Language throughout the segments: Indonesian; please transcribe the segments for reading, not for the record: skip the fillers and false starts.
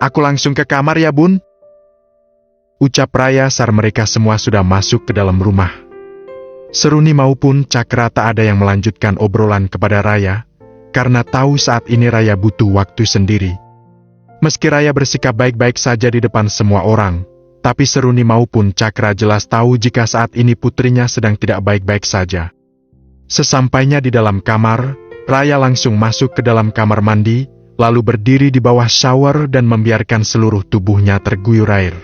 Aku langsung ke kamar ya, Bun. Ucap Raya saat mereka semua sudah masuk ke dalam rumah. Seruni maupun Cakra tak ada yang melanjutkan obrolan kepada Raya, karena tahu saat ini Raya butuh waktu sendiri. Meski Raya bersikap baik-baik saja di depan semua orang, tapi Seruni maupun Cakra jelas tahu jika saat ini putrinya sedang tidak baik-baik saja. Sesampainya di dalam kamar, Raya langsung masuk ke dalam kamar mandi, lalu berdiri di bawah shower dan membiarkan seluruh tubuhnya terguyur air.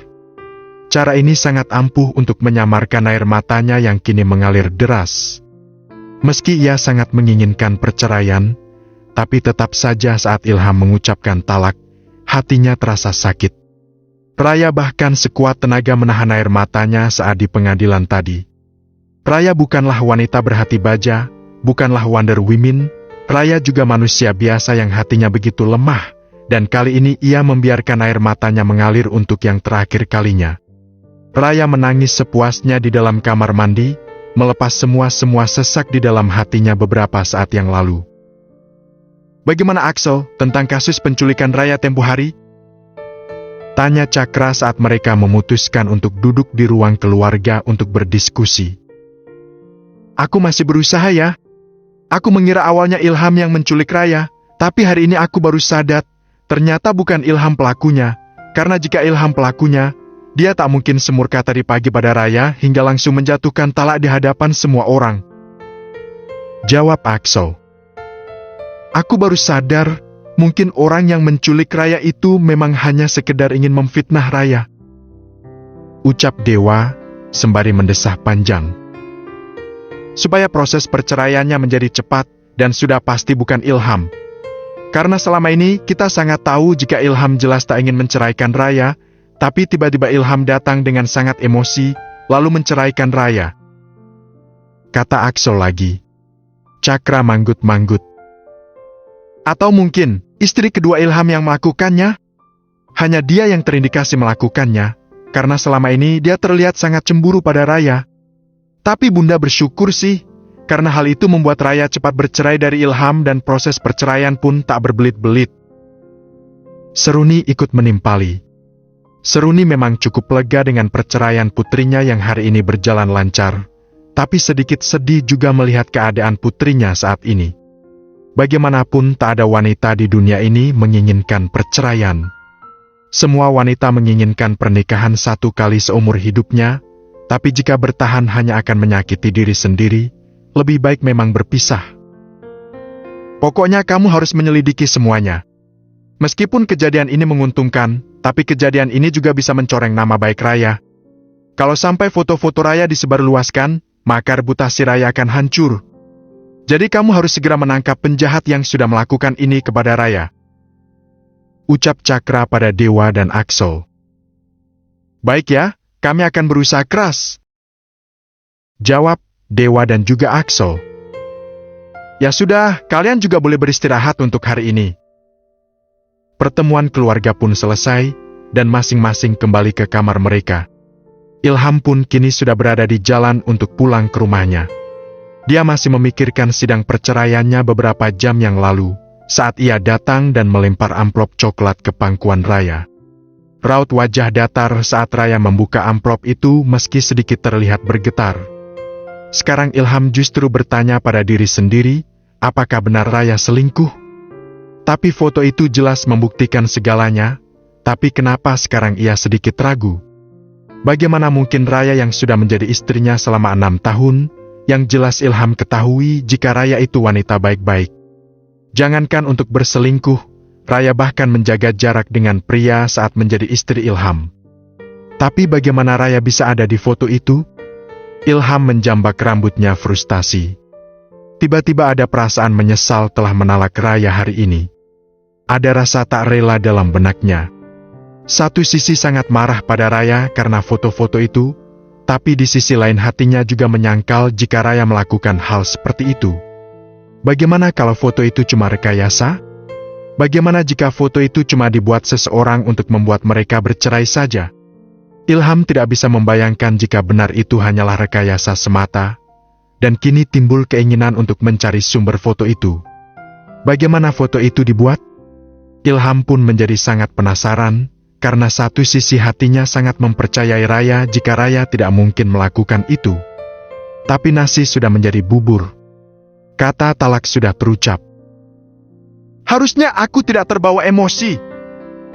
Cara ini sangat ampuh untuk menyamarkan air matanya yang kini mengalir deras. Meski ia sangat menginginkan perceraian, tapi tetap saja saat Ilham mengucapkan talak, hatinya terasa sakit. Raya bahkan sekuat tenaga menahan air matanya saat di pengadilan tadi. Raya bukanlah wanita berhati baja, bukanlah Wonder Woman. Raya juga manusia biasa yang hatinya begitu lemah, dan kali ini ia membiarkan air matanya mengalir untuk yang terakhir kalinya. Raya menangis sepuasnya di dalam kamar mandi, melepas semua sesak di dalam hatinya beberapa saat yang lalu. Bagaimana Axel tentang kasus penculikan Raya tempo hari? Tanya Cakra saat mereka memutuskan untuk duduk di ruang keluarga untuk berdiskusi. Aku masih berusaha ya. Aku mengira awalnya Ilham yang menculik Raya, tapi hari ini aku baru sadar, ternyata bukan Ilham pelakunya, karena jika Ilham pelakunya, dia tak mungkin semurka tadi pagi pada Raya hingga langsung menjatuhkan talak di hadapan semua orang. Jawab Axel. Aku baru sadar, mungkin orang yang menculik Raya itu memang hanya sekedar ingin memfitnah Raya. Ucap Dewa, sembari mendesah panjang. Supaya proses perceraiannya menjadi cepat, dan sudah pasti bukan Ilham. Karena selama ini kita sangat tahu jika Ilham jelas tak ingin menceraikan Raya, tapi tiba-tiba Ilham datang dengan sangat emosi, lalu menceraikan Raya. Kata Axel lagi. Cakra manggut-manggut. Atau mungkin, istri kedua Ilham yang melakukannya? Hanya dia yang terindikasi melakukannya, karena selama ini dia terlihat sangat cemburu pada Raya. Tapi Bunda bersyukur sih, karena hal itu membuat Raya cepat bercerai dari Ilham dan proses perceraian pun tak berbelit-belit. Seruni ikut menimpali. Seruni memang cukup lega dengan perceraian putrinya yang hari ini berjalan lancar, tapi sedikit sedih juga melihat keadaan putrinya saat ini. Bagaimanapun tak ada wanita di dunia ini menginginkan perceraian. Semua wanita menginginkan pernikahan satu kali seumur hidupnya, tapi jika bertahan hanya akan menyakiti diri sendiri, lebih baik memang berpisah. Pokoknya kamu harus menyelidiki semuanya. Meskipun kejadian ini menguntungkan, tapi kejadian ini juga bisa mencoreng nama baik Raya. Kalau sampai foto-foto Raya disebarluaskan, maka reputasi Raya akan hancur. Jadi kamu harus segera menangkap penjahat yang sudah melakukan ini kepada Raya. Ucap Cakra pada Dewa dan Axel. Baik ya. Kami akan berusaha keras. Jawab Dewa dan juga Axel. Ya sudah, kalian juga boleh beristirahat untuk hari ini. Pertemuan keluarga pun selesai, dan masing-masing kembali ke kamar mereka. Ilham pun kini sudah berada di jalan untuk pulang ke rumahnya. Dia masih memikirkan sidang perceraiannya beberapa jam yang lalu, saat ia datang dan melempar amplop coklat ke pangkuan Raya. Raut wajah datar saat Raya membuka amplop itu meski sedikit terlihat bergetar. Sekarang Ilham justru bertanya pada diri sendiri, apakah benar Raya selingkuh? Tapi foto itu jelas membuktikan segalanya, tapi kenapa sekarang ia sedikit ragu? Bagaimana mungkin Raya yang sudah menjadi istrinya selama 6 tahun, yang jelas Ilham ketahui jika Raya itu wanita baik-baik. Jangankan untuk berselingkuh, Raya bahkan menjaga jarak dengan pria saat menjadi istri Ilham. Tapi bagaimana Raya bisa ada di foto itu? Ilham menjambak rambutnya frustasi. Tiba-tiba ada perasaan menyesal telah menalak Raya hari ini. Ada rasa tak rela dalam benaknya. Satu sisi sangat marah pada Raya karena foto-foto itu, tapi di sisi lain hatinya juga menyangkal jika Raya melakukan hal seperti itu. Bagaimana kalau foto itu cuma rekayasa? Bagaimana jika foto itu cuma dibuat seseorang untuk membuat mereka bercerai saja? Ilham tidak bisa membayangkan jika benar itu hanyalah rekayasa semata, dan kini timbul keinginan untuk mencari sumber foto itu. Bagaimana foto itu dibuat? Ilham pun menjadi sangat penasaran, karena satu sisi hatinya sangat mempercayai Raya jika Raya tidak mungkin melakukan itu. Tapi nasi sudah menjadi bubur. Kata talak sudah terucap. Harusnya aku tidak terbawa emosi.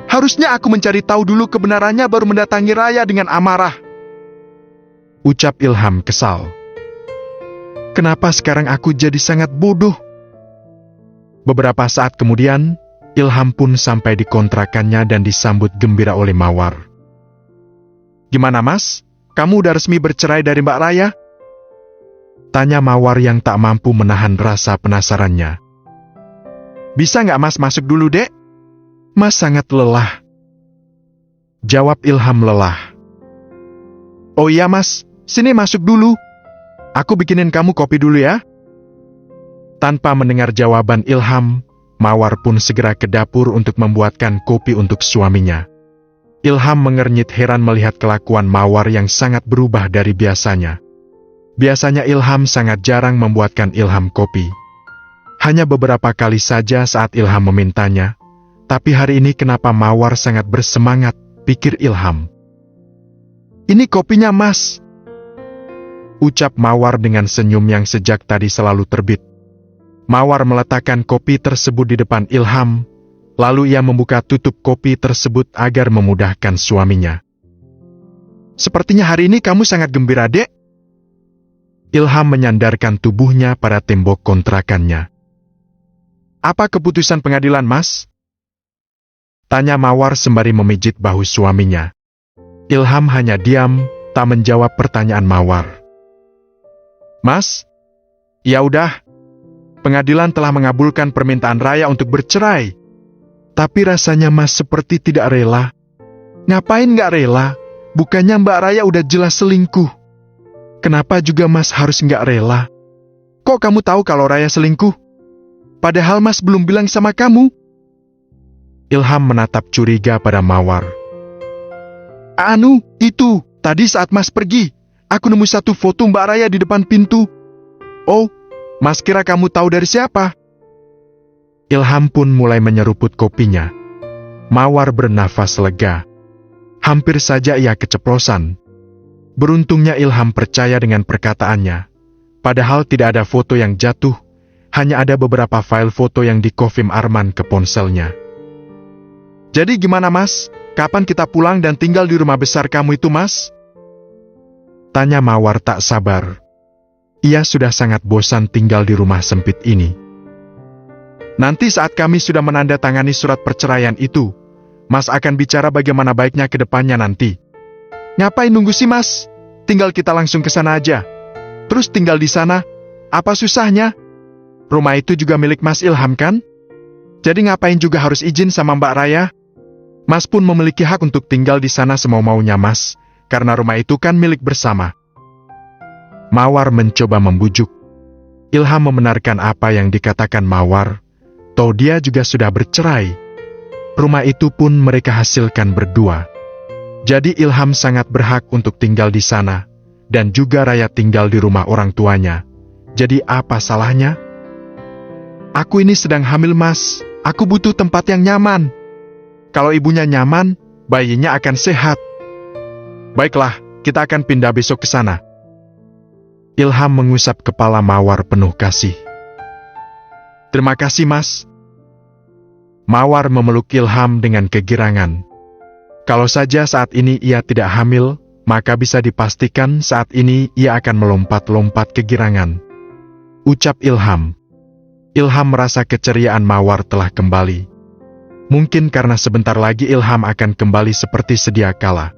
Harusnya aku mencari tahu dulu kebenarannya baru mendatangi Raya dengan amarah. Ucap Ilham kesal. Kenapa sekarang aku jadi sangat bodoh? Beberapa saat kemudian, Ilham pun sampai di kontrakannya dan disambut gembira oleh Mawar. Gimana mas? Kamu udah resmi bercerai dari Mbak Raya? Tanya Mawar yang tak mampu menahan rasa penasarannya. Bisa nggak mas masuk dulu dek? Mas sangat lelah. Jawab Ilham lelah. Oh iya mas, sini masuk dulu. Aku bikinin kamu kopi dulu ya. Tanpa mendengar jawaban Ilham, Mawar pun segera ke dapur untuk membuatkan kopi untuk suaminya. Ilham mengernyit heran melihat kelakuan Mawar yang sangat berubah dari biasanya. Biasanya Ilham sangat jarang membuatkan Ilham kopi. Hanya beberapa kali saja saat Ilham memintanya, tapi hari ini kenapa Mawar sangat bersemangat, pikir Ilham. Ini kopinya mas. Ucap Mawar dengan senyum yang sejak tadi selalu terbit. Mawar meletakkan kopi tersebut di depan Ilham, lalu ia membuka tutup kopi tersebut agar memudahkan suaminya. Sepertinya hari ini kamu sangat gembira, dek. Ilham menyandarkan tubuhnya pada tembok kontrakannya. Apa keputusan pengadilan, mas? Tanya Mawar sembari memijit bahu suaminya. Ilham hanya diam, tak menjawab pertanyaan Mawar. Mas, ya udah. Pengadilan telah mengabulkan permintaan Raya untuk bercerai. Tapi rasanya mas seperti tidak rela. Ngapain nggak rela? Bukannya Mbak Raya udah jelas selingkuh. Kenapa juga mas harus nggak rela? Kok kamu tahu kalau Raya selingkuh? Padahal mas belum bilang sama kamu. Ilham menatap curiga pada Mawar. Anu, itu, tadi saat mas pergi, aku nemu satu foto Mbak Raya di depan pintu. Oh, mas kira kamu tahu dari siapa? Ilham pun mulai menyeruput kopinya. Mawar bernafas lega. Hampir saja ia keceplosan. Beruntungnya Ilham percaya dengan perkataannya. Padahal tidak ada foto yang jatuh, hanya ada beberapa file foto yang dikofim Arman ke ponselnya. Jadi gimana mas? Kapan kita pulang dan tinggal di rumah besar kamu itu mas? Tanya Mawar tak sabar. Ia sudah sangat bosan tinggal di rumah sempit ini. Nanti saat kami sudah menandatangani surat perceraian itu, mas akan bicara bagaimana baiknya ke depannya nanti. Ngapain nunggu sih mas? Tinggal kita langsung ke sana aja. Terus tinggal di sana, apa susahnya? Rumah itu juga milik Mas Ilham kan? Jadi ngapain juga harus izin sama Mbak Raya? Mas pun memiliki hak untuk tinggal di sana semau-maunya mas, karena rumah itu kan milik bersama. Mawar mencoba membujuk. Ilham membenarkan apa yang dikatakan Mawar, toh dia juga sudah bercerai. Rumah itu pun mereka hasilkan berdua. Jadi Ilham sangat berhak untuk tinggal di sana, dan juga Raya tinggal di rumah orang tuanya. Jadi apa salahnya? Aku ini sedang hamil mas, aku butuh tempat yang nyaman. Kalau ibunya nyaman, bayinya akan sehat. Baiklah, kita akan pindah besok ke sana. Ilham mengusap kepala Mawar penuh kasih. Terima kasih mas. Mawar memeluk Ilham dengan kegirangan. Kalau saja saat ini ia tidak hamil, maka bisa dipastikan saat ini ia akan melompat-lompat kegirangan. Ucap Ilham. Ilham merasa keceriaan Mawar telah kembali. Mungkin karena sebentar lagi Ilham akan kembali seperti sedia kala.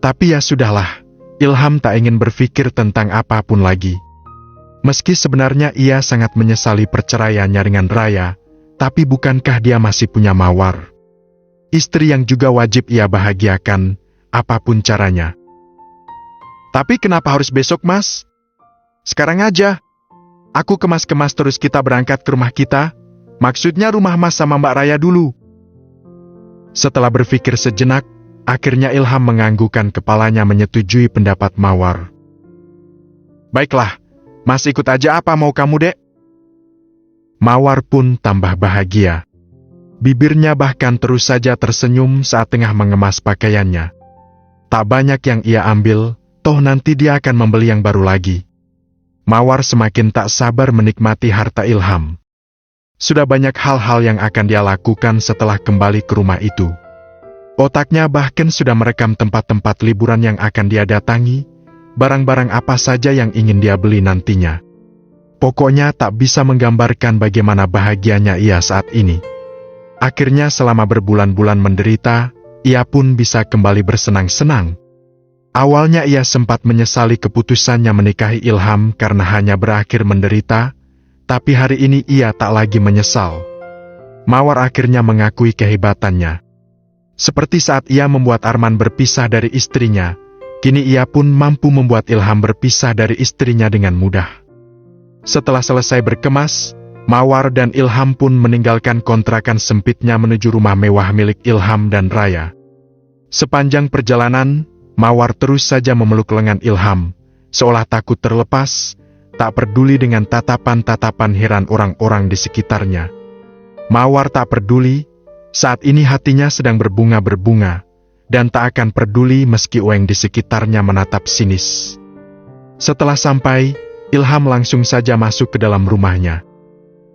Tapi ya sudahlah, Ilham tak ingin berpikir tentang apapun lagi. Meski sebenarnya ia sangat menyesali perceraiannya dengan Raya, tapi bukankah dia masih punya Mawar? Istri yang juga wajib ia bahagiakan, apapun caranya. Tapi kenapa harus besok mas? Sekarang aja. Aku kemas-kemas terus kita berangkat ke rumah kita. Maksudnya rumah mas sama Mbak Raya dulu. Setelah berpikir sejenak, akhirnya Ilham menganggukkan kepalanya menyetujui pendapat Mawar. Baiklah, mas ikut aja apa mau kamu dek? Mawar pun tambah bahagia. Bibirnya bahkan terus saja tersenyum saat tengah mengemas pakaiannya. Tak banyak yang ia ambil, toh nanti dia akan membeli yang baru lagi. Mawar semakin tak sabar menikmati harta Ilham. Sudah banyak hal-hal yang akan dia lakukan setelah kembali ke rumah itu. Otaknya bahkan sudah merekam tempat-tempat liburan yang akan dia datangi, barang-barang apa saja yang ingin dia beli nantinya. Pokoknya tak bisa menggambarkan bagaimana bahagianya ia saat ini. Akhirnya selama berbulan-bulan menderita, ia pun bisa kembali bersenang-senang. Awalnya ia sempat menyesali keputusannya menikahi Ilham karena hanya berakhir menderita, tapi hari ini ia tak lagi menyesal. Mawar akhirnya mengakui kehebatannya. Seperti saat ia membuat Arman berpisah dari istrinya, kini ia pun mampu membuat Ilham berpisah dari istrinya dengan mudah. Setelah selesai berkemas, Mawar dan Ilham pun meninggalkan kontrakan sempitnya menuju rumah mewah milik Ilham dan Raya. Sepanjang perjalanan, Mawar terus saja memeluk lengan Ilham, seolah takut terlepas, tak peduli dengan tatapan-tatapan heran orang-orang di sekitarnya. Mawar tak peduli, saat ini hatinya sedang berbunga-berbunga, dan tak akan peduli meski orang di sekitarnya menatap sinis. Setelah sampai, Ilham langsung saja masuk ke dalam rumahnya.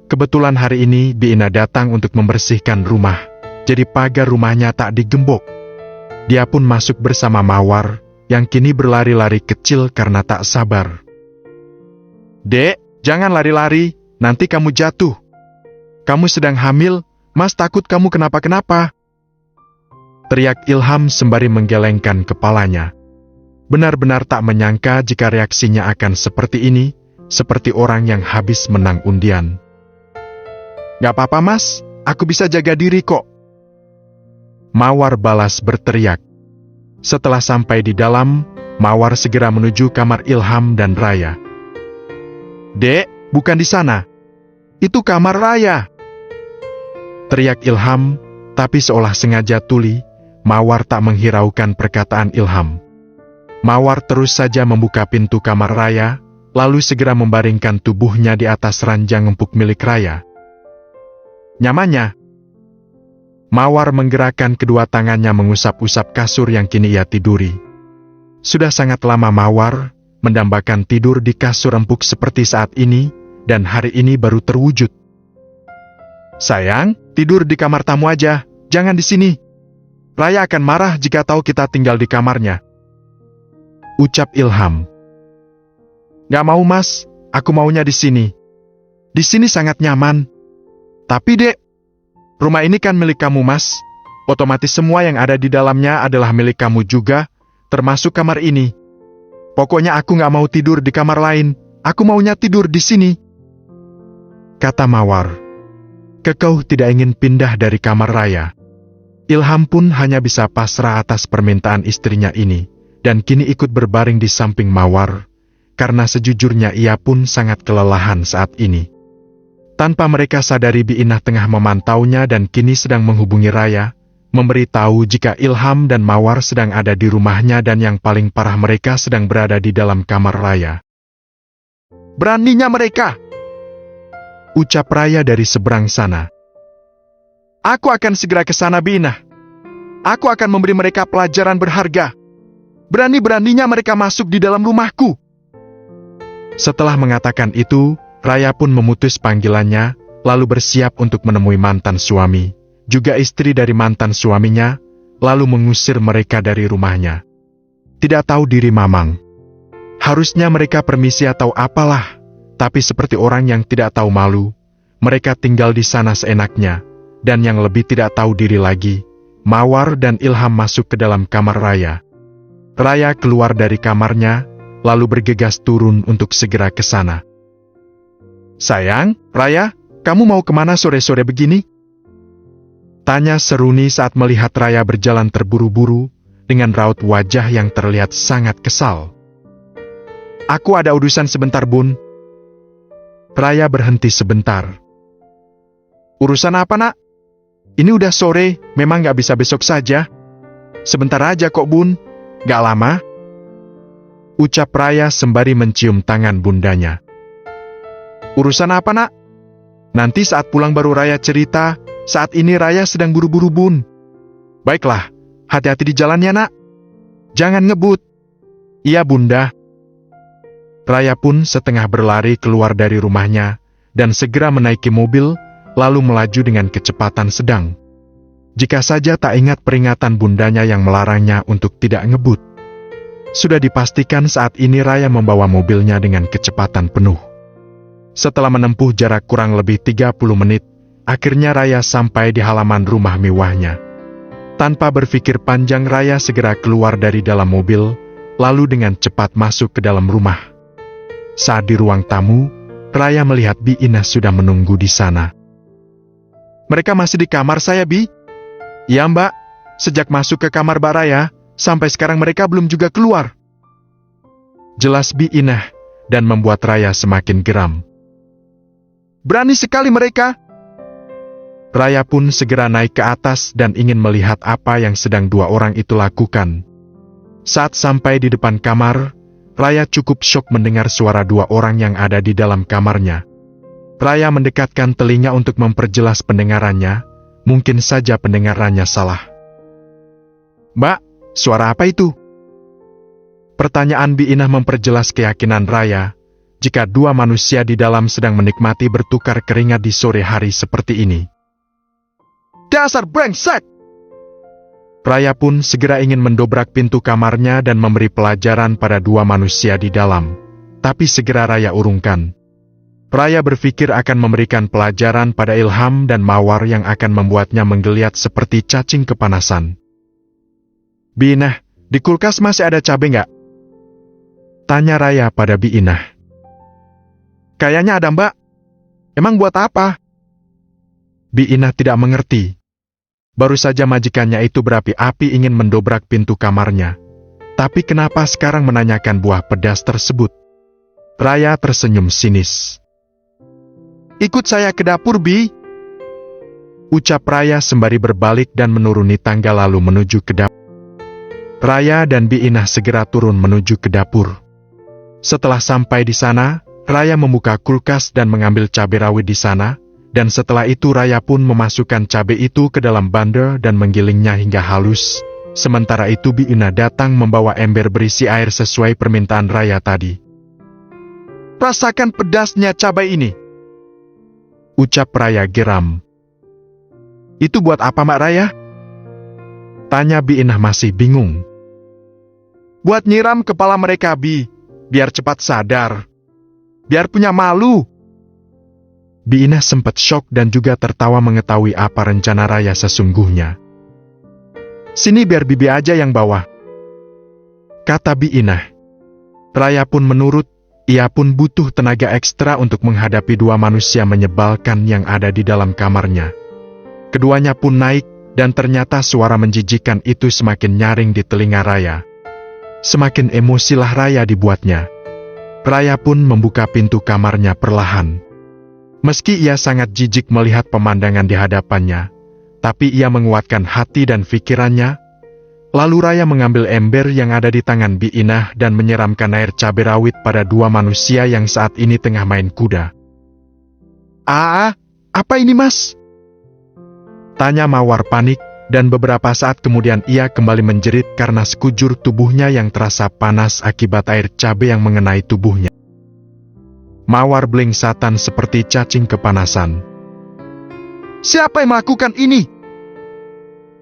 Kebetulan hari ini Bi Ina datang untuk membersihkan rumah, jadi pagar rumahnya tak digembok. Dia pun masuk bersama Mawar, yang kini berlari-lari kecil karena tak sabar. "Dek, jangan lari-lari, nanti kamu jatuh. Kamu sedang hamil, Mas takut kamu kenapa-kenapa," teriak Ilham sembari menggelengkan kepalanya. Benar-benar tak menyangka jika reaksinya akan seperti ini, seperti orang yang habis menang undian. "Gak apa-apa Mas, aku bisa jaga diri kok," Mawar balas berteriak. Setelah sampai di dalam, Mawar segera menuju kamar Ilham dan Raya. "Dek, bukan di sana. Itu kamar Raya," teriak Ilham, tapi seolah sengaja tuli, Mawar tak menghiraukan perkataan Ilham. Mawar terus saja membuka pintu kamar Raya, lalu segera membaringkan tubuhnya di atas ranjang empuk milik Raya. "Nyamannya?" Mawar menggerakkan kedua tangannya mengusap-usap kasur yang kini ia tiduri. Sudah sangat lama Mawar mendambakan tidur di kasur empuk seperti saat ini, dan hari ini baru terwujud. "Sayang, tidur di kamar tamu aja, jangan di sini. Raya akan marah jika tahu kita tinggal di kamarnya," ucap Ilham. "Gak mau Mas, aku maunya di sini. Di sini sangat nyaman." "Tapi Dek, rumah ini kan milik kamu Mas, otomatis semua yang ada di dalamnya adalah milik kamu juga, termasuk kamar ini. Pokoknya aku gak mau tidur di kamar lain, aku maunya tidur di sini," kata Mawar. Kekeh tidak ingin pindah dari kamar Raya. Ilham pun hanya bisa pasrah atas permintaan istrinya ini, dan kini ikut berbaring di samping Mawar, karena sejujurnya ia pun sangat kelelahan saat ini. Tanpa mereka sadari Bi Inah tengah memantaunya dan kini sedang menghubungi Raya, memberitahu jika Ilham dan Mawar sedang ada di rumahnya dan yang paling parah mereka sedang berada di dalam kamar Raya. "Beraninya mereka!" ucap Raya dari seberang sana. "Aku akan segera ke sana Bi Inah. Aku akan memberi mereka pelajaran berharga. Berani-beraninya mereka masuk di dalam rumahku." Setelah mengatakan itu, Raya pun memutus panggilannya, lalu bersiap untuk menemui mantan suami, juga istri dari mantan suaminya, lalu mengusir mereka dari rumahnya. Tidak tahu diri mamang. Harusnya mereka permisi atau apalah, tapi seperti orang yang tidak tahu malu, mereka tinggal di sana seenaknya, dan yang lebih tidak tahu diri lagi, Mawar dan Ilham masuk ke dalam kamar Raya. Raya keluar dari kamarnya, lalu bergegas turun untuk segera ke sana. "Sayang, Raya, kamu mau kemana sore-sore begini?" tanya Seruni saat melihat Raya berjalan terburu-buru, dengan raut wajah yang terlihat sangat kesal. "Aku ada urusan sebentar Bun." Raya berhenti sebentar. "Urusan apa nak? Ini udah sore, memang gak bisa besok saja. Sebentar aja kok Bun, gak lama," ucap Raya sembari mencium tangan bundanya. "Urusan apa nak? Nanti saat pulang baru Raya cerita, Saat ini Raya sedang buru-buru, Bun. Baiklah, hati-hati di jalannya, Nak. Jangan ngebut. Iya, Bunda. Raya pun setengah berlari keluar dari rumahnya, dan segera menaiki mobil, lalu melaju dengan kecepatan sedang. Jika saja tak ingat peringatan bundanya yang melarangnya untuk tidak ngebut. Sudah dipastikan saat ini Raya membawa mobilnya dengan kecepatan penuh. Setelah menempuh jarak kurang lebih 30 menit, akhirnya Raya sampai di halaman rumah mewahnya. Tanpa berpikir panjang, Raya segera keluar dari dalam mobil, lalu dengan cepat masuk ke dalam rumah. Saat di ruang tamu, Raya melihat Bi Inah sudah menunggu di sana. Mereka masih di kamar saya, Bi. Iya, Mbak. Sejak masuk ke kamar Mbak Raya, sampai sekarang mereka belum juga keluar. Jelas Bi Inah, dan membuat Raya semakin geram. Berani sekali mereka. Raya pun segera naik ke atas dan ingin melihat apa yang sedang dua orang itu lakukan. Saat sampai di depan kamar, Raya cukup syok mendengar suara dua orang yang ada di dalam kamarnya. Raya mendekatkan telinga untuk memperjelas pendengarannya, mungkin saja pendengarannya salah. Mbak, suara apa itu? Pertanyaan Bi Inah memperjelas keyakinan Raya, jika dua manusia di dalam sedang menikmati bertukar keringat di sore hari seperti ini. Dasar brengsek! Raya pun segera ingin mendobrak pintu kamarnya dan memberi pelajaran pada dua manusia di dalam, tapi segera Raya urungkan. Raya berpikir akan memberikan pelajaran pada Ilham dan Mawar yang akan membuatnya menggeliat seperti cacing kepanasan. Bi Inah, di kulkas masih ada cabai nggak? Tanya Raya pada Bi Inah. Kayaknya ada, Mbak. Emang buat apa? Bi Inah tidak mengerti. Baru saja majikannya itu berapi-api ingin mendobrak pintu kamarnya. Tapi kenapa sekarang menanyakan buah pedas tersebut? Raya tersenyum sinis. Ikut saya ke dapur, Bi. Ucap Raya sembari berbalik dan menuruni tangga lalu menuju ke dapur. Raya dan Bi Inah segera turun menuju ke dapur. Setelah sampai di sana, Raya membuka kulkas dan mengambil cabai rawit di sana, dan setelah itu Raya pun memasukkan cabai itu ke dalam blender dan menggilingnya hingga halus. Sementara itu Bi Inah datang membawa ember berisi air sesuai permintaan Raya tadi. Rasakan pedasnya cabai ini, ucap Raya geram. Itu buat apa, Mbak Raya? Tanya Bi Inah masih bingung. Buat nyiram kepala mereka, Bi, biar cepat sadar. Biar punya malu. Bi Inah sempat syok dan juga tertawa mengetahui apa rencana Raya sesungguhnya. Sini biar Bibi aja yang bawa, kata Bi Inah. Raya pun menurut, ia pun butuh tenaga ekstra untuk menghadapi dua manusia menyebalkan yang ada di dalam kamarnya. Keduanya pun naik, dan ternyata suara menjijikan itu semakin nyaring di telinga Raya. Semakin emosilah Raya dibuatnya. Raya pun membuka pintu kamarnya perlahan. Meski ia sangat jijik melihat pemandangan di hadapannya, tapi ia menguatkan hati dan pikirannya. Lalu Raya mengambil ember yang ada di tangan Bi Inah dan menyiramkan air cabai rawit pada dua manusia yang saat ini tengah main kuda. Apa ini, Mas? Tanya Mawar panik, dan beberapa saat kemudian ia kembali menjerit karena sekujur tubuhnya yang terasa panas akibat air cabai yang mengenai tubuhnya. Mawar blingsatan seperti cacing kepanasan. Siapa yang melakukan ini?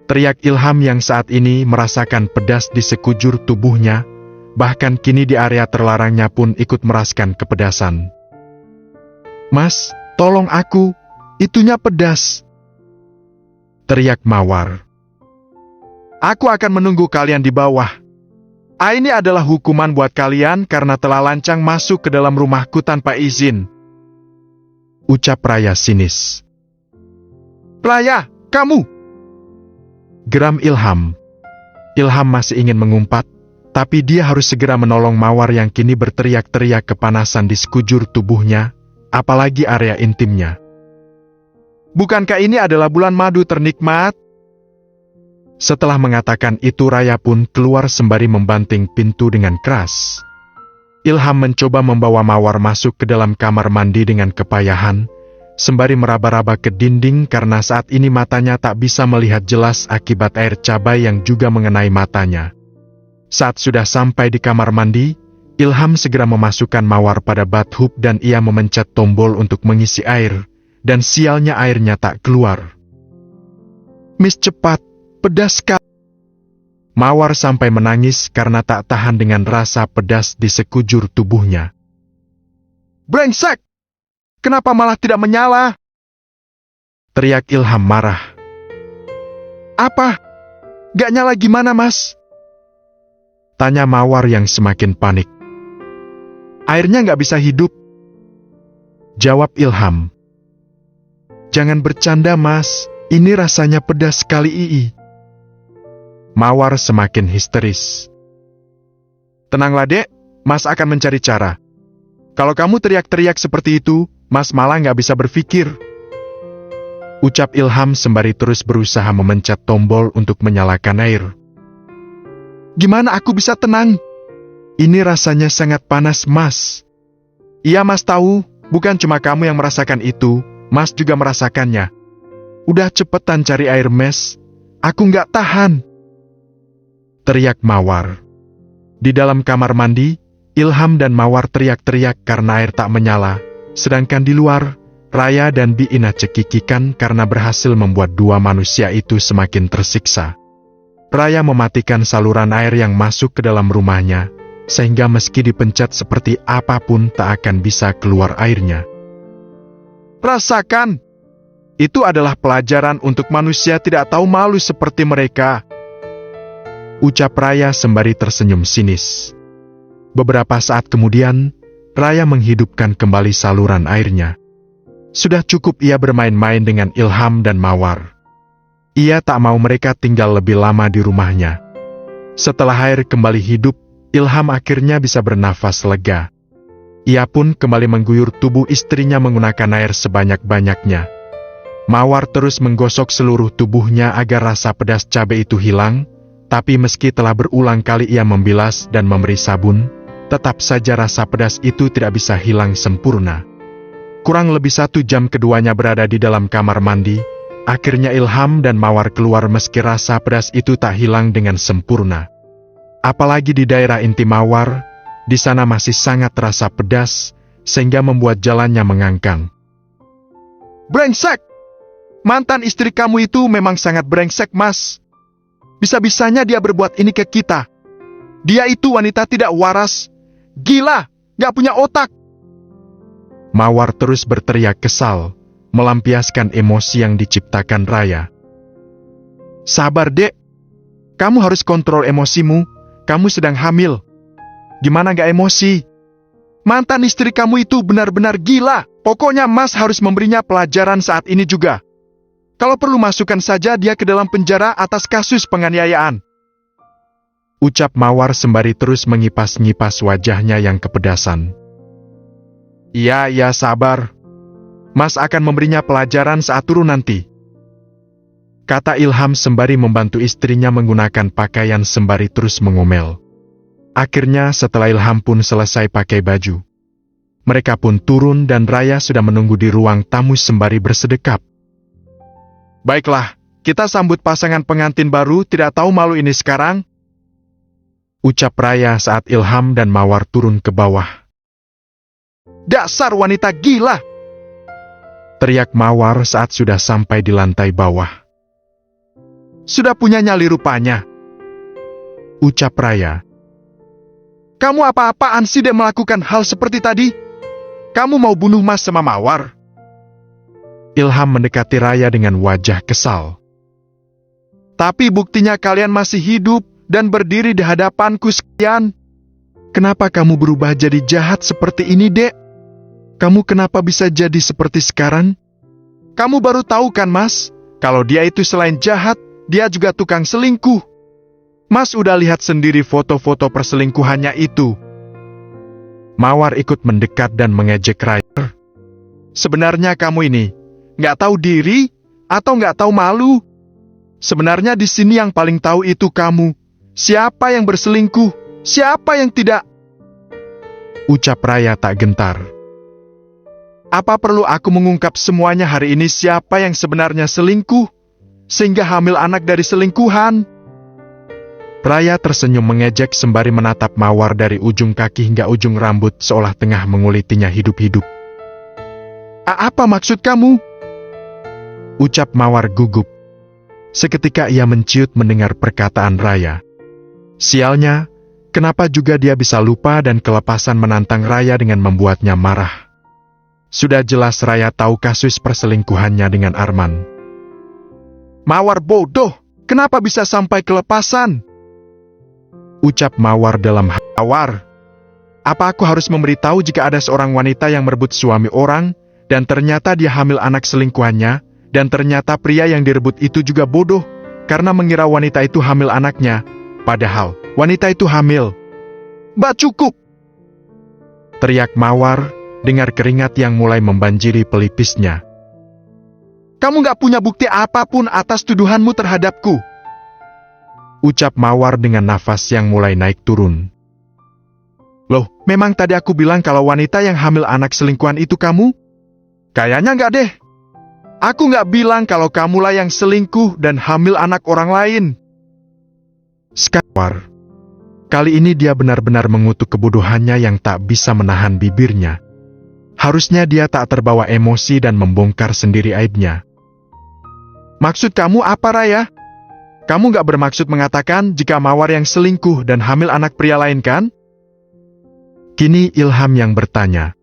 Teriak Ilham yang saat ini merasakan pedas di sekujur tubuhnya, bahkan kini di area terlarangnya pun ikut merasakan kepedasan. Mas, tolong aku, itunya pedas. Teriak Mawar. Aku akan menunggu kalian di bawah. Ini adalah hukuman buat kalian karena telah lancang masuk ke dalam rumahku tanpa izin. Ucap Raya sinis. Raya, kamu! Geram Ilham. Ilham masih ingin mengumpat, tapi dia harus segera menolong Mawar yang kini berteriak-teriak kepanasan di sekujur tubuhnya, apalagi area intimnya. Bukankah ini adalah bulan madu ternikmat? Setelah mengatakan itu Raya pun keluar sembari membanting pintu dengan keras. Ilham mencoba membawa Mawar masuk ke dalam kamar mandi dengan kepayahan, sembari meraba-raba ke dinding karena saat ini matanya tak bisa melihat jelas akibat air cabai yang juga mengenai matanya. Saat sudah sampai di kamar mandi, Ilham segera memasukkan mawar pada bathtub dan ia memencet tombol untuk mengisi air, dan sialnya airnya tak keluar. "Miss, cepat, pedas sekali." Mawar sampai menangis karena tak tahan dengan rasa pedas di sekujur tubuhnya. "Brengsek! Kenapa malah tidak menyala?" teriak Ilham marah. "Apa? Gak nyala gimana, Mas?" tanya Mawar yang semakin panik. "Airnya gak bisa hidup," jawab Ilham. "Jangan bercanda, Mas. Ini rasanya pedas sekali, Ii." Mawar semakin histeris. "Tenanglah, Dek. Mas akan mencari cara. Kalau kamu teriak-teriak seperti itu, Mas malah gak bisa berpikir," ucap Ilham sembari terus berusaha memencet tombol untuk menyalakan air. "Gimana aku bisa tenang? Ini rasanya sangat panas, Mas." "Iya, Mas tahu. Bukan cuma kamu yang merasakan itu, Mas juga merasakannya. Udah cepetan cari air, Mas. Aku nggak tahan," teriak Mawar. Di dalam kamar mandi, Ilham dan Mawar teriak-teriak karena air tak menyala, sedangkan di luar, Raya dan Biina cekikikan karena berhasil membuat dua manusia itu semakin tersiksa. Raya mematikan saluran air yang masuk ke dalam rumahnya, sehingga meski dipencet seperti apapun tak akan bisa keluar airnya. "Rasakan! Itu adalah pelajaran untuk manusia tidak tahu malu seperti mereka," ucap Raya sembari tersenyum sinis. Beberapa saat kemudian, Raya menghidupkan kembali saluran airnya. Sudah cukup ia bermain-main dengan Ilham dan Mawar. Ia tak mau mereka tinggal lebih lama di rumahnya. Setelah air kembali hidup, Ilham akhirnya bisa bernafas lega. Ia pun kembali mengguyur tubuh istrinya menggunakan air sebanyak-banyaknya. Mawar terus menggosok seluruh tubuhnya agar rasa pedas cabai itu hilang, tapi meski telah berulang kali ia membilas dan memberi sabun, tetap saja rasa pedas itu tidak bisa hilang sempurna. Kurang lebih 1 jam keduanya berada di dalam kamar mandi, akhirnya Ilham dan Mawar keluar meski rasa pedas itu tak hilang dengan sempurna. Apalagi di daerah inti Mawar, di sana masih sangat terasa pedas, sehingga membuat jalannya mengangkang. "Brengsek! Mantan istri kamu itu memang sangat brengsek, Mas. Bisa-bisanya dia berbuat ini ke kita. Dia itu wanita tidak waras. Gila, gak punya otak." Mawar terus berteriak kesal, melampiaskan emosi yang diciptakan Raya. "Sabar, Dek. Kamu harus kontrol emosimu. Kamu sedang hamil. Gimana gak emosi? Mantan istri kamu itu benar-benar gila. Pokoknya Mas harus memberinya pelajaran saat ini juga. Kalau perlu masukkan saja dia ke dalam penjara atas kasus penganiayaan," ucap Mawar sembari terus mengipas-ngipas wajahnya yang kepedasan. Iya, sabar. Mas akan memberinya pelajaran saat turun nanti," kata Ilham sembari membantu istrinya menggunakan pakaian sembari terus mengomel. Akhirnya setelah Ilham pun selesai pakai baju, mereka pun turun dan Raya sudah menunggu di ruang tamu sembari bersedekap. "Baiklah, kita sambut pasangan pengantin baru tidak tahu malu ini sekarang," ucap Raya saat Ilham dan Mawar turun ke bawah. "Dasar wanita gila!" teriak Mawar saat sudah sampai di lantai bawah. "Sudah punya nyali rupanya," ucap Raya. "Kamu apa-apaan sih Dek melakukan hal seperti tadi? Kamu mau bunuh Mas sama Mawar?" Ilham mendekati Raya dengan wajah kesal. "Tapi buktinya kalian masih hidup dan berdiri di hadapanku sekian. Kenapa kamu berubah jadi jahat seperti ini, Dek? Kamu kenapa bisa jadi seperti sekarang? Kamu baru tahu kan, Mas? Kalau dia itu selain jahat, dia juga tukang selingkuh. Mas udah lihat sendiri foto-foto perselingkuhannya itu." Mawar ikut mendekat dan mengejek Raya. "Sebenarnya kamu ini nggak tahu diri atau nggak tahu malu? Sebenarnya di sini yang paling tahu itu kamu. Siapa yang berselingkuh, siapa yang tidak?" ucap Raya tak gentar. Apa perlu aku mengungkap semuanya hari ini siapa yang sebenarnya selingkuh, sehingga hamil anak dari selingkuhan? Raya tersenyum mengejek sembari menatap Mawar dari ujung kaki hingga ujung rambut seolah tengah mengulitinya hidup-hidup. Apa maksud kamu? Ucap Mawar gugup. Seketika ia menciut mendengar perkataan Raya. Sialnya, kenapa juga dia bisa lupa dan kelepasan menantang Raya dengan membuatnya marah. Sudah jelas Raya tahu kasus perselingkuhannya dengan Arman. Mawar bodoh, kenapa bisa sampai kelepasan? Ucap Mawar dalam hati. Mawar, apa aku harus memberitahu jika ada seorang wanita yang merebut suami orang, dan ternyata dia hamil anak selingkuhannya, dan ternyata pria yang direbut itu juga bodoh, karena mengira wanita itu hamil anaknya, padahal wanita itu hamil. Mbak cukup! Teriak Mawar, dengar keringat yang mulai membanjiri pelipisnya. Kamu gak punya bukti apapun atas tuduhanmu terhadapku. Ucap Mawar dengan nafas yang mulai naik turun. Loh, memang tadi aku bilang kalau wanita yang hamil anak selingkuhan itu kamu? Kayaknya gak deh. Aku gak bilang kalau kamulah yang selingkuh dan hamil anak orang lain. Sekarang, kali ini dia benar-benar mengutuk kebodohannya yang tak bisa menahan bibirnya. Harusnya dia tak terbawa emosi dan membongkar sendiri aibnya. Maksud kamu apa, Raya? Kamu gak bermaksud mengatakan jika Mawar yang selingkuh dan hamil anak pria lain kan? Kini Ilham yang bertanya.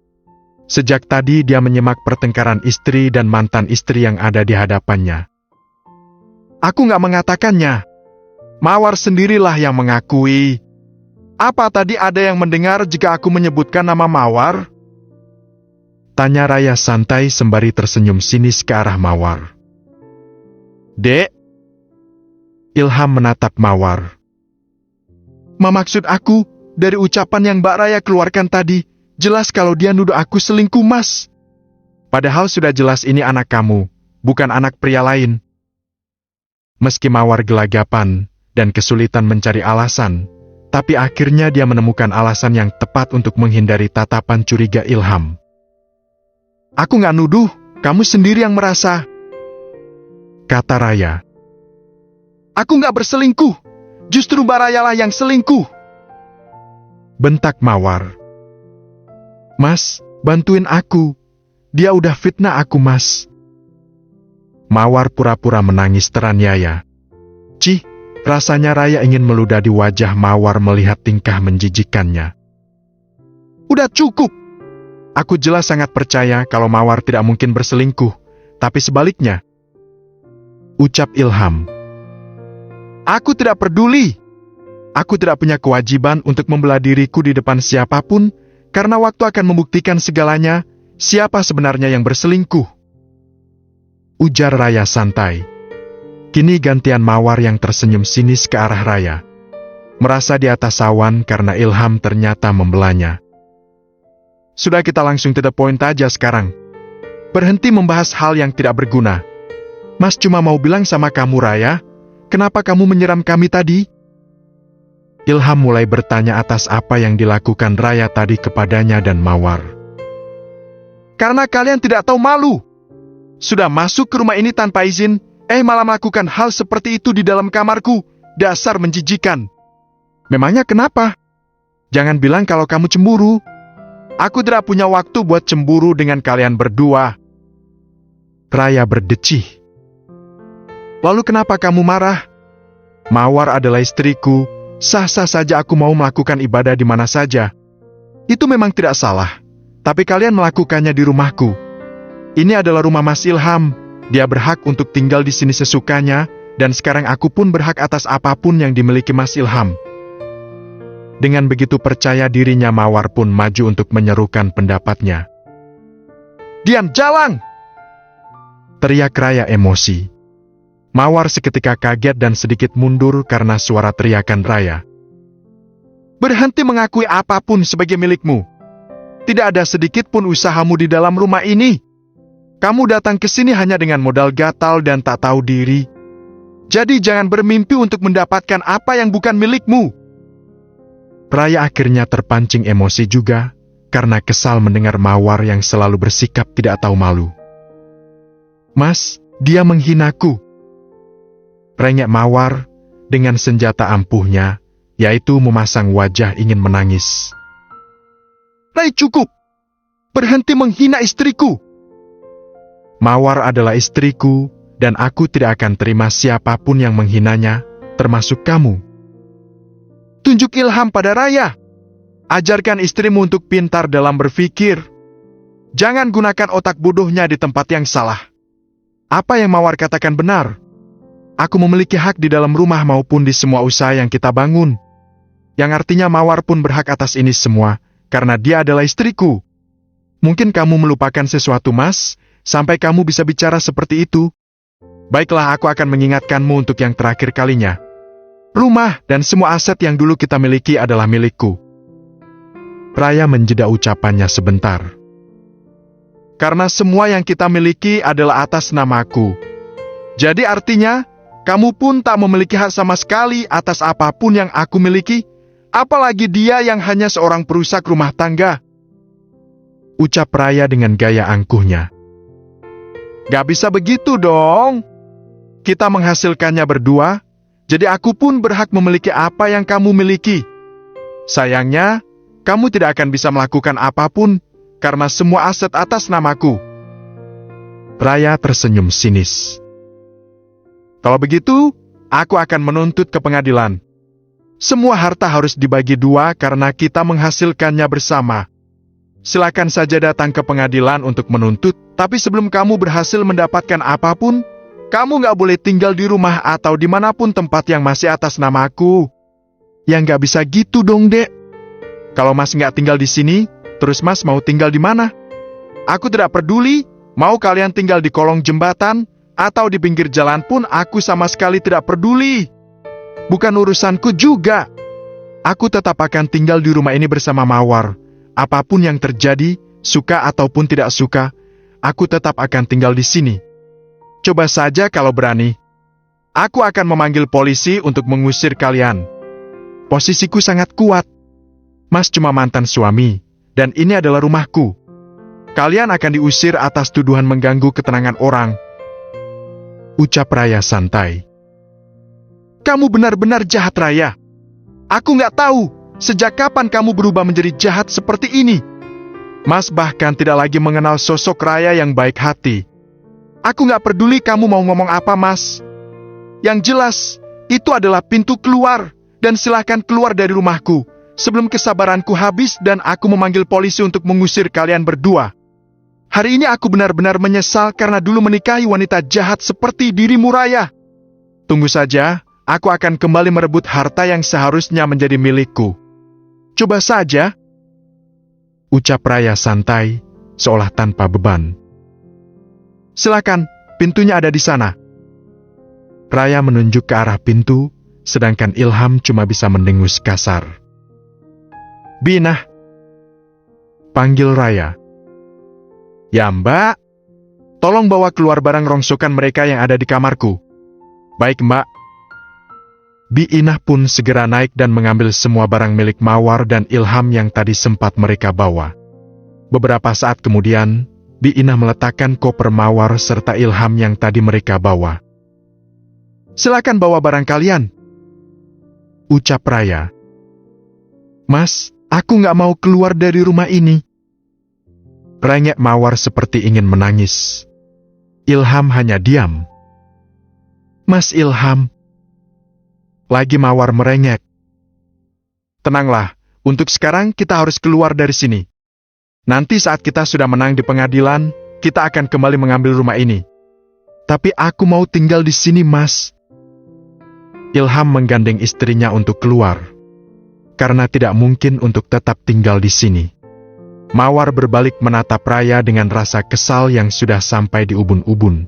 Sejak tadi dia menyimak pertengkaran istri dan mantan istri yang ada di hadapannya. Aku gak mengatakannya. Mawar sendirilah yang mengakui. Apa tadi ada yang mendengar jika aku menyebutkan nama Mawar? Tanya Raya santai sembari tersenyum sinis ke arah Mawar. Dek? Ilham menatap Mawar. Maksud aku, dari ucapan yang Mbak Raya keluarkan tadi, jelas kalau dia nuduh aku selingkuh, Mas. Padahal sudah jelas ini anak kamu, bukan anak pria lain. Meski Mawar gelagapan dan kesulitan mencari alasan, tapi akhirnya dia menemukan alasan yang tepat untuk menghindari tatapan curiga Ilham. Aku gak nuduh, kamu sendiri yang merasa. Kata Raya. Aku gak berselingkuh, justru Mbak Raya lah yang selingkuh. Bentak Mawar. Mas, bantuin aku. Dia udah fitnah aku, Mas. Mawar pura-pura menangis teraniaya. Cih, rasanya Raya ingin meludah di wajah Mawar melihat tingkah menjijikannya. Udah cukup. Aku jelas sangat percaya kalau Mawar tidak mungkin berselingkuh, tapi sebaliknya. Ucap Ilham. Aku tidak peduli. Aku tidak punya kewajiban untuk membela diriku di depan siapapun, karena waktu akan membuktikan segalanya, siapa sebenarnya yang berselingkuh. Ujar Raya santai. Kini gantian Mawar yang tersenyum sinis ke arah Raya. Merasa di atas awan karena Ilham ternyata membelanya. Sudah kita langsung to the point aja sekarang. Berhenti membahas hal yang tidak berguna. Mas cuma mau bilang sama kamu Raya, kenapa kamu menyiram kami tadi? Ilham mulai bertanya atas apa yang dilakukan Raya tadi kepadanya dan Mawar. Karena kalian tidak tahu malu. Sudah masuk ke rumah ini tanpa izin, malah melakukan hal seperti itu di dalam kamarku. Dasar menjijikan. Memangnya kenapa? Jangan bilang kalau kamu cemburu. Aku tidak punya waktu buat cemburu dengan kalian berdua. Raya berdecih. Lalu kenapa kamu marah? Mawar adalah istriku, sah-sah saja aku mau melakukan ibadah di mana saja. Itu memang tidak salah, tapi kalian melakukannya di rumahku. Ini adalah rumah Mas Ilham, dia berhak untuk tinggal di sini sesukanya, dan sekarang aku pun berhak atas apapun yang dimiliki Mas Ilham. Dengan begitu percaya dirinya Mawar pun maju untuk menyerukan pendapatnya. Diam, jalan! Teriak Raya emosi. Mawar seketika kaget dan sedikit mundur karena suara teriakan Raya. Berhenti mengakui apapun sebagai milikmu. Tidak ada sedikit pun usahamu di dalam rumah ini. Kamu datang ke sini hanya dengan modal gatal dan tak tahu diri. Jadi jangan bermimpi untuk mendapatkan apa yang bukan milikmu. Raya akhirnya terpancing emosi juga, karena kesal mendengar Mawar yang selalu bersikap tidak tahu malu. "Mas, dia menghinaku," rengek Mawar dengan senjata ampuhnya, yaitu memasang wajah ingin menangis. "Rai, cukup! Berhenti menghina istriku! Mawar adalah istriku, dan aku tidak akan terima siapapun yang menghinanya, termasuk kamu. Tunjuk ilham pada Raya. Ajarkan istrimu untuk pintar dalam berpikir. Jangan gunakan otak bodohnya di tempat yang salah. Apa yang Mawar katakan benar. Aku memiliki hak di dalam rumah maupun di semua usaha yang kita bangun. Yang artinya Mawar pun berhak atas ini semua, karena dia adalah istriku. Mungkin kamu melupakan sesuatu, Mas, sampai kamu bisa bicara seperti itu. Baiklah, aku akan mengingatkanmu untuk yang terakhir kalinya. Rumah dan semua aset yang dulu kita miliki adalah milikku." Raya menjeda ucapannya sebentar. "Karena semua yang kita miliki adalah atas namaku. Jadi artinya, kamu pun tak memiliki hak sama sekali atas apapun yang aku miliki, apalagi dia yang hanya seorang perusak rumah tangga," ucap Raya dengan gaya angkuhnya. "Gak bisa begitu dong. Kita menghasilkannya berdua, jadi aku pun berhak memiliki apa yang kamu miliki. Sayangnya, kamu tidak akan bisa melakukan apapun, karena semua aset atas namaku." Raya tersenyum sinis. "Kalau begitu, aku akan menuntut ke pengadilan. Semua harta harus dibagi dua karena kita menghasilkannya bersama. Silakan saja datang ke pengadilan untuk menuntut, tapi sebelum kamu berhasil mendapatkan apapun, kamu nggak boleh tinggal di rumah atau dimanapun tempat yang masih atas namaku." "Ya nggak bisa gitu dong, Dek. Kalau Mas nggak tinggal di sini, terus Mas mau tinggal di mana? Aku tidak peduli, mau kalian tinggal di kolong jembatan, atau di pinggir jalan pun aku sama sekali tidak peduli. Bukan urusanku juga. Aku tetap akan tinggal di rumah ini bersama Mawar. Apapun yang terjadi, suka ataupun tidak suka, aku tetap akan tinggal di sini. Coba saja kalau berani. Aku akan memanggil polisi untuk mengusir kalian. Posisiku sangat kuat. Mas cuma mantan suami, dan ini adalah rumahku. Kalian akan diusir atas tuduhan mengganggu ketenangan orang," ucap Raya santai. "Kamu benar-benar jahat, Raya. Aku nggak tahu, sejak kapan kamu berubah menjadi jahat seperti ini. Mas bahkan tidak lagi mengenal sosok Raya yang baik hati. Aku nggak peduli kamu mau ngomong apa, Mas. Yang jelas, itu adalah pintu keluar, dan silahkan keluar dari rumahku, sebelum kesabaranku habis dan aku memanggil polisi untuk mengusir kalian berdua. Hari ini aku benar-benar menyesal karena dulu menikahi wanita jahat seperti dirimu, Raya. Tunggu saja, aku akan kembali merebut harta yang seharusnya menjadi milikku. Coba saja," ucap Raya santai, seolah tanpa beban. "Silakan, pintunya ada di sana." Raya menunjuk ke arah pintu, sedangkan Ilham cuma bisa mendengus kasar. "Binah," panggil Raya. "Ya, Mbak. Tolong bawa keluar barang rongsokan mereka yang ada di kamarku." "Baik, Mbak." Bi Inah pun segera naik dan mengambil semua barang milik Mawar dan Ilham yang tadi sempat mereka bawa. Beberapa saat kemudian, Bi Inah meletakkan koper Mawar serta Ilham yang tadi mereka bawa. "Silakan bawa barang kalian," ucap Raya. "Mas, aku nggak mau keluar dari rumah ini," rengek Mawar seperti ingin menangis. Ilham hanya diam. "Mas Ilham," lagi Mawar merengek. "Tenanglah, untuk sekarang kita harus keluar dari sini. Nanti saat kita sudah menang di pengadilan, kita akan kembali mengambil rumah ini. Tapi aku mau tinggal di sini, Mas." Ilham menggandeng istrinya untuk keluar, karena tidak mungkin untuk tetap tinggal di sini. Mawar berbalik menatap Raya dengan rasa kesal yang sudah sampai di ubun-ubun.